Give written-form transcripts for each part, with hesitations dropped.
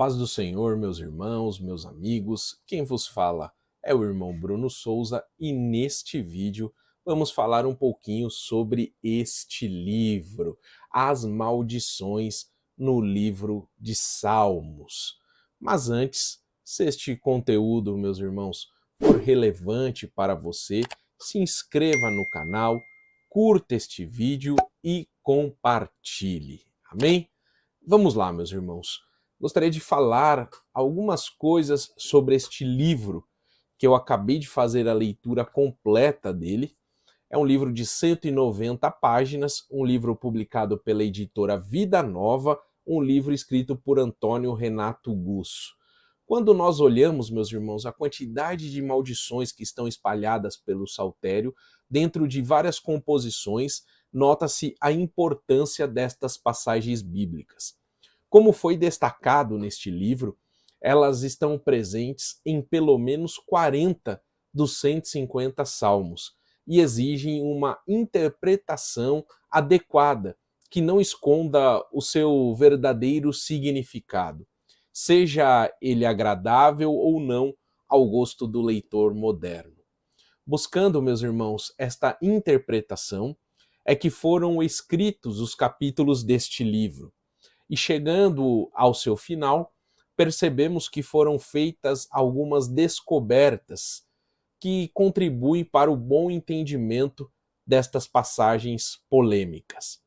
paz do Senhor, meus irmãos, meus amigos, quem vos fala é o irmão Bruno Souza e neste vídeo vamos falar um pouquinho sobre este livro, As Maldições no livro de Salmos. Mas antes, se este conteúdo, meus irmãos, for relevante para você, se inscreva no canal, curta este vídeo e compartilhe. Amém? Vamos lá, meus irmãos. Gostaria de falar algumas coisas sobre este livro, que eu acabei de fazer a leitura completa dele. É um livro de 190 páginas, um livro publicado pela editora Vida Nova, um livro escrito por Antônio Renato Gusso. Quando nós olhamos, meus irmãos, a quantidade de maldições que estão espalhadas pelo saltério, dentro de várias composições, nota-se a importância destas passagens bíblicas. Como foi destacado neste livro, elas estão presentes em pelo menos 40 dos 150 salmos e exigem uma interpretação adequada, que não esconda o seu verdadeiro significado, seja ele agradável ou não ao gosto do leitor moderno. Buscando, meus irmãos, esta interpretação, é que foram escritos os capítulos deste livro. E chegando ao seu final, percebemos que foram feitas algumas descobertas que contribuem para o bom entendimento destas passagens polêmicas.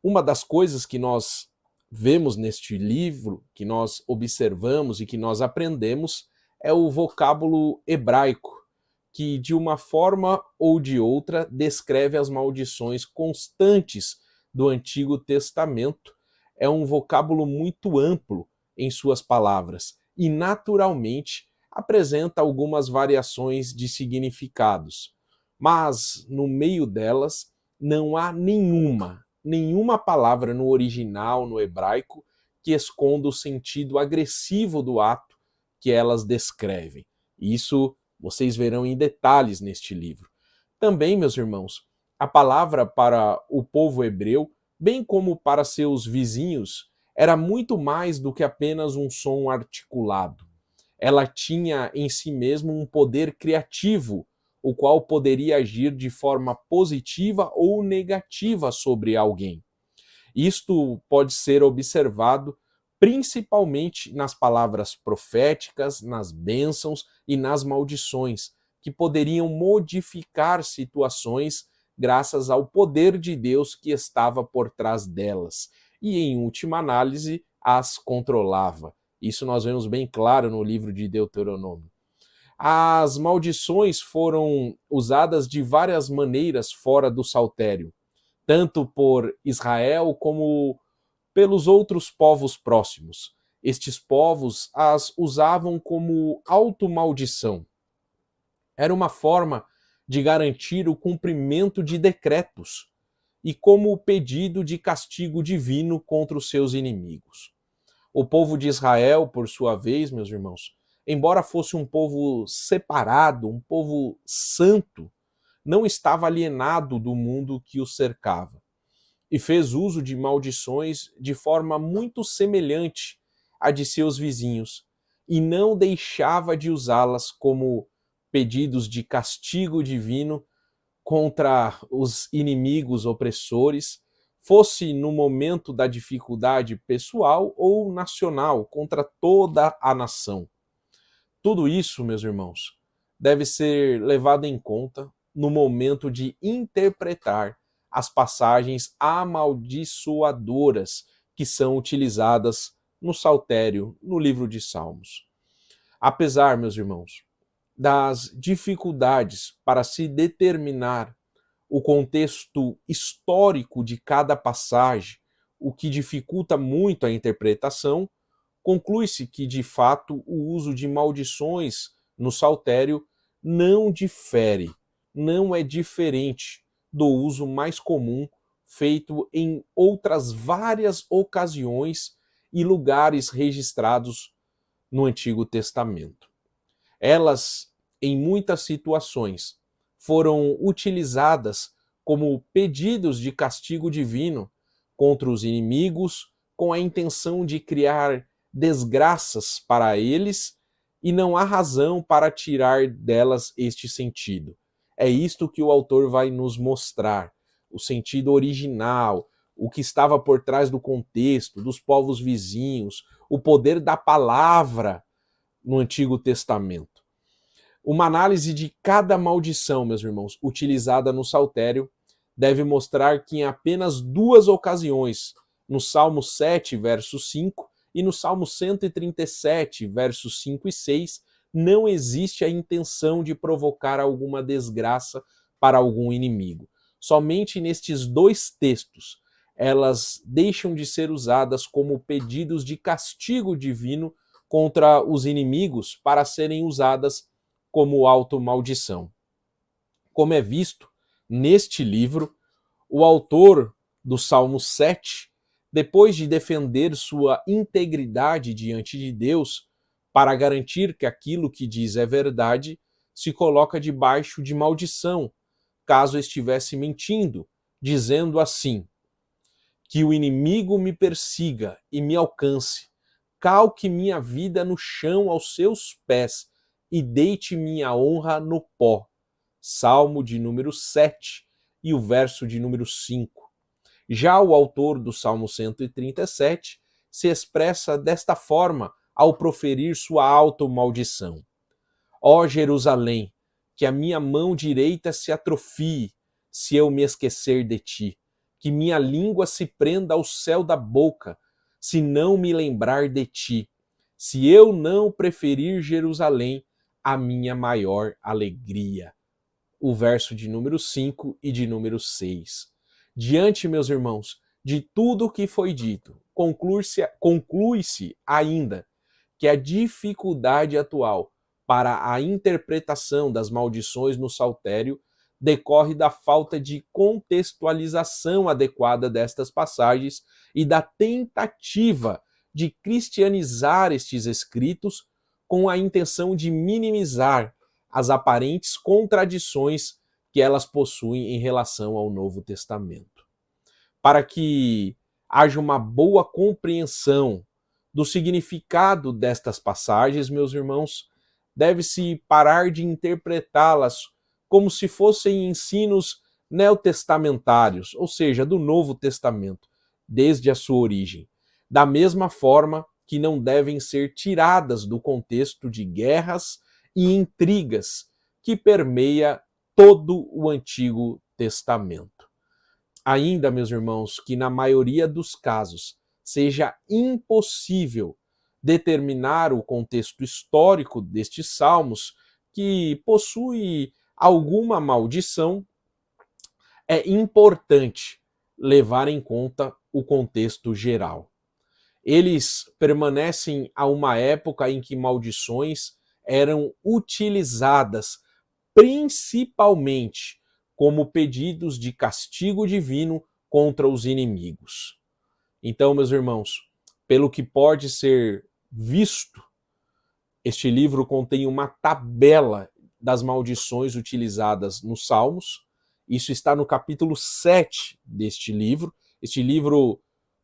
Uma das coisas que nós vemos neste livro, que nós observamos e que nós aprendemos, é o vocábulo hebraico, que de uma forma ou de outra descreve as maldições constantes do Antigo Testamento. É um vocábulo muito amplo em suas palavras e, naturalmente, apresenta algumas variações de significados. Mas, no meio delas, não há nenhuma palavra no original, no hebraico, que esconda o sentido agressivo do ato que elas descrevem. Isso vocês verão em detalhes neste livro. Também, meus irmãos, a palavra para o povo hebreu, bem como para seus vizinhos, era muito mais do que apenas um som articulado. Ela tinha em si mesmo um poder criativo, o qual poderia agir de forma positiva ou negativa sobre alguém. Isto pode ser observado principalmente nas palavras proféticas, nas bênçãos e nas maldições, que poderiam modificar situações graças ao poder de Deus que estava por trás delas, e em última análise as controlava. Isso nós vemos bem claro no livro de Deuteronômio. As maldições foram usadas de várias maneiras fora do saltério, tanto por Israel como pelos outros povos próximos. Estes povos as usavam como automaldição. Era uma forma de garantir o cumprimento de decretos e como pedido de castigo divino contra os seus inimigos. O povo de Israel, por sua vez, meus irmãos, embora fosse um povo separado, um povo santo, não estava alienado do mundo que o cercava e fez uso de maldições de forma muito semelhante à de seus vizinhos, e não deixava de usá-las como pedidos de castigo divino contra os inimigos opressores, fosse no momento da dificuldade pessoal ou nacional, contra toda a nação. Tudo isso, meus irmãos, deve ser levado em conta no momento de interpretar as passagens amaldiçoadoras que são utilizadas no saltério, no livro de Salmos. Apesar, meus irmãos, das dificuldades para se determinar o contexto histórico de cada passagem, o que dificulta muito a interpretação, conclui-se que, de fato, o uso de maldições no saltério não difere, não é diferente do uso mais comum feito em outras várias ocasiões e lugares registrados no Antigo Testamento. Elas, em muitas situações, foram utilizadas como pedidos de castigo divino contra os inimigos, com a intenção de criar desgraças para eles e não há razão para tirar delas este sentido. É isto que o autor vai nos mostrar, o sentido original, o que estava por trás do contexto, dos povos vizinhos, o poder da palavra no Antigo Testamento. Uma análise de cada maldição, meus irmãos, utilizada no Saltério, deve mostrar que em apenas 2 ocasiões, no Salmo 7, verso 5, e no Salmo 137, versos 5 e 6, não existe a intenção de provocar alguma desgraça para algum inimigo. Somente nestes 2 textos, elas deixam de ser usadas como pedidos de castigo divino contra os inimigos para serem usadas como automaldição. Como é visto neste livro, o autor do Salmo 7, depois de defender sua integridade diante de Deus, para garantir que aquilo que diz é verdade, se coloca debaixo de maldição, caso estivesse mentindo, dizendo assim: que o inimigo me persiga e me alcance, calque minha vida no chão aos seus pés e deite minha honra no pó. Salmo de número 7 e o verso de número 5. Já o autor do Salmo 137 se expressa desta forma ao proferir sua automaldição. Ó Jerusalém, que a minha mão direita se atrofie, se eu me esquecer de ti, que minha língua se prenda ao céu da boca, se não me lembrar de ti, se eu não preferir Jerusalém, a minha maior alegria. O verso de número 5 e de número 6. Diante, meus irmãos, de tudo o que foi dito, conclui-se ainda que a dificuldade atual para a interpretação das maldições no Saltério decorre da falta de contextualização adequada destas passagens e da tentativa de cristianizar estes escritos com a intenção de minimizar as aparentes contradições que elas possuem em relação ao Novo Testamento. Para que haja uma boa compreensão do significado destas passagens, meus irmãos, deve-se parar de interpretá-las como se fossem ensinos neotestamentários, ou seja, do Novo Testamento, desde a sua origem. Da mesma forma que não devem ser tiradas do contexto de guerras e intrigas que permeia todo o Antigo Testamento. Ainda, meus irmãos, que na maioria dos casos seja impossível determinar o contexto histórico destes salmos, que possui alguma maldição, é importante levar em conta o contexto geral. Eles permanecem a uma época em que maldições eram utilizadas principalmente como pedidos de castigo divino contra os inimigos. Então, meus irmãos, pelo que pode ser visto, este livro contém uma tabela das maldições utilizadas nos Salmos. Isso está no capítulo 7 deste livro. Este livro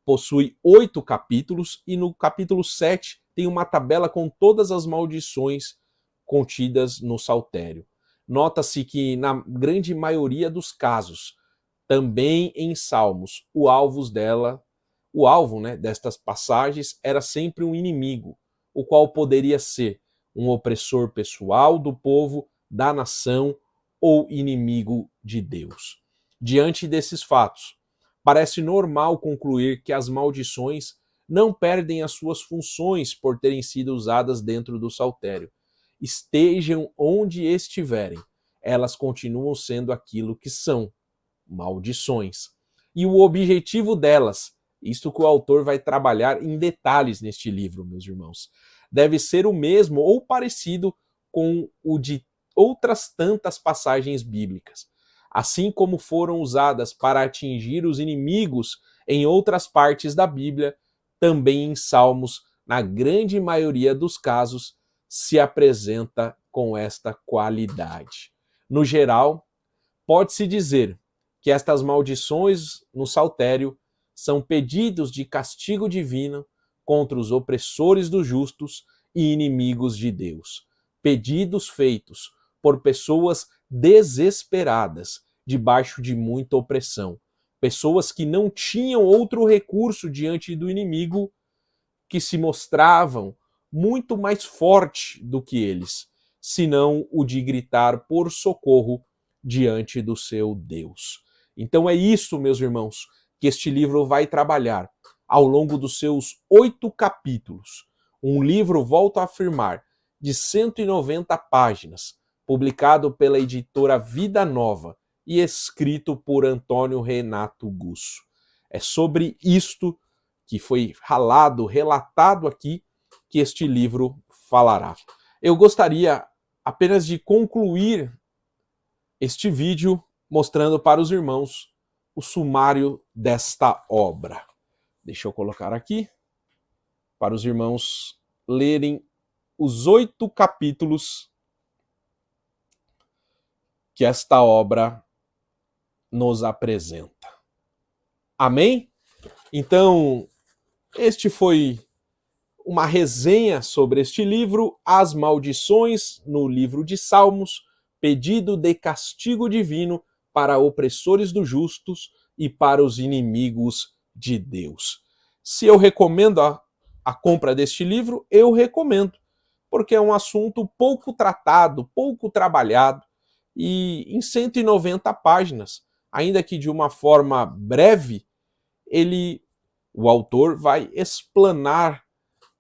possui 8 capítulos e no capítulo 7 tem uma tabela com todas as maldições contidas no Saltério. Nota-se que na grande maioria dos casos, também em Salmos, o alvo destas passagens era sempre um inimigo, o qual poderia ser um opressor pessoal do povo, da nação ou inimigo de Deus. Diante desses fatos, parece normal concluir que as maldições não perdem as suas funções por terem sido usadas dentro do Saltério. Estejam onde estiverem, elas continuam sendo aquilo que são, maldições. E o objetivo delas, isto que o autor vai trabalhar em detalhes neste livro, meus irmãos, deve ser o mesmo ou parecido com o de outras tantas passagens bíblicas. Assim como foram usadas para atingir os inimigos em outras partes da Bíblia, também em Salmos, na grande maioria dos casos, se apresenta com esta qualidade. No geral, pode-se dizer que estas maldições no Saltério são pedidos de castigo divino contra os opressores dos justos e inimigos de Deus. Pedidos feitos por pessoas desesperadas, debaixo de muita opressão. Pessoas que não tinham outro recurso diante do inimigo, que se mostravam muito mais forte do que eles, senão o de gritar por socorro diante do seu Deus. Então é isso, meus irmãos, que este livro vai trabalhar ao longo dos seus 8 capítulos. Um livro, volto a afirmar, de 190 páginas, publicado pela editora Vida Nova e escrito por Antônio Renato Gusso. É sobre isto que foi relatado aqui, que este livro falará. Eu gostaria apenas de concluir este vídeo mostrando para os irmãos o sumário desta obra. Deixa eu colocar aqui para os irmãos lerem os 8 capítulos que esta obra nos apresenta. Amém? Então, este foi uma resenha sobre este livro, As Maldições no livro de Salmos, pedido de castigo divino para opressores dos justos e para os inimigos de Deus. Se eu recomendo a compra deste livro, eu recomendo, porque é um assunto pouco tratado, pouco trabalhado, e em 190 páginas, ainda que de uma forma breve, o autor vai explanar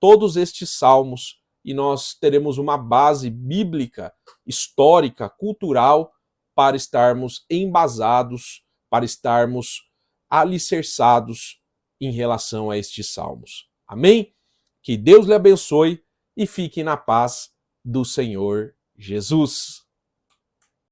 todos estes salmos e nós teremos uma base bíblica, histórica, cultural para estarmos embasados, para estarmos alicerçados em relação a estes salmos. Amém? Que Deus lhe abençoe e fique na paz do Senhor Jesus.